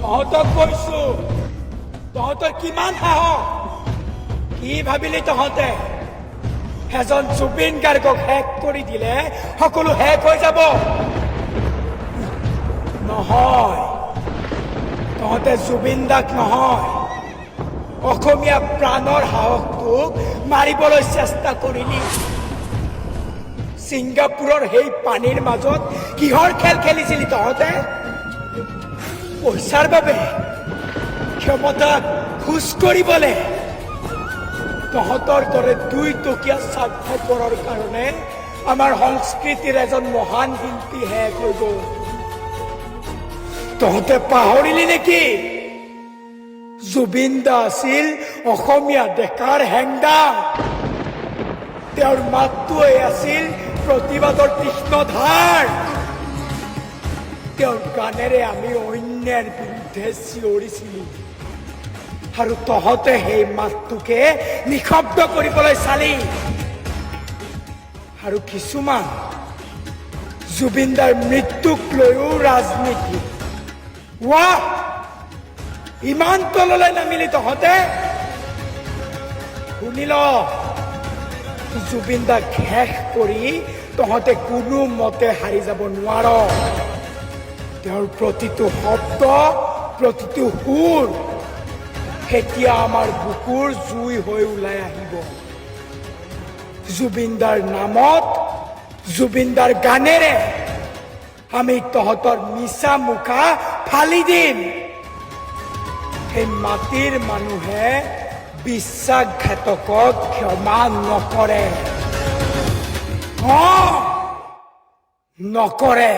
তহঁতক কৈছো, তহঁতৰ কিমান সাহস? কি ভাবিলি তহঁতে এজন জুবিন গাৰ্গক হেক কৰি দিলে সকলো হেক হৈ যাব? নহয়, তহঁতে জুবিন দাক নহয়, অসমীয়া প্ৰাণৰ সাহসটোক মাৰিবলৈ চেষ্টা কৰিলি। ছিংগাপুৰৰ সেই পানীৰ মাজত কিহৰ খেল খেলিছিলি তহঁতে? পইচাৰ বাবে, ক্ষমতাক খোজ কৰিবলে। তহঁতৰ দৰে 2 টকীয়া স্বাৰ্থপৰৰ কাৰণে আমাৰ সংস্কৃতিৰ এজন মহান শিল্পী শেষ হৈ গ'ল। তহঁতে পাহৰিলি নেকি? জুবিন দা আছিল অসমীয়া ডেকাৰ হেংদাম। তেওঁৰ মাতটোৱে আছিল প্ৰতিবাদৰ তীক্ষ্ণ ধাৰ। তেওঁৰ গানেৰে আমি অন্যায়ৰ বিৰুদ্ধে চিঞৰিছিলো, আৰু তহঁতে সেই মাতটোকে নিশব্দ কৰিবলৈ চালি। আৰু কিছুমান জুবিন দাৰ মৃত্যুক লৈও ৰাজনীতি। ৱাহ, ইমান তললৈ নামিলি তহঁতে? শুনি ল, জুবিন দাক শেষ কৰি তহঁতে কোনো মতে হাৰি যাব নোৱাৰ। তেওঁৰ প্ৰতিটো শব্দ, প্ৰতিটো সুৰ এতিয়া আমাৰ বুকুৰ জুই হৈ ওলাই আহিব। জুবিনদাৰ নামত, জুবিনদাৰ গানেৰে আমি তহঁতৰ মিছা মুখা ফালি দিম। সেই মাটিৰ মানুহে বিশ্বাসঘাতকক ক্ষমা নকৰে, নকৰে।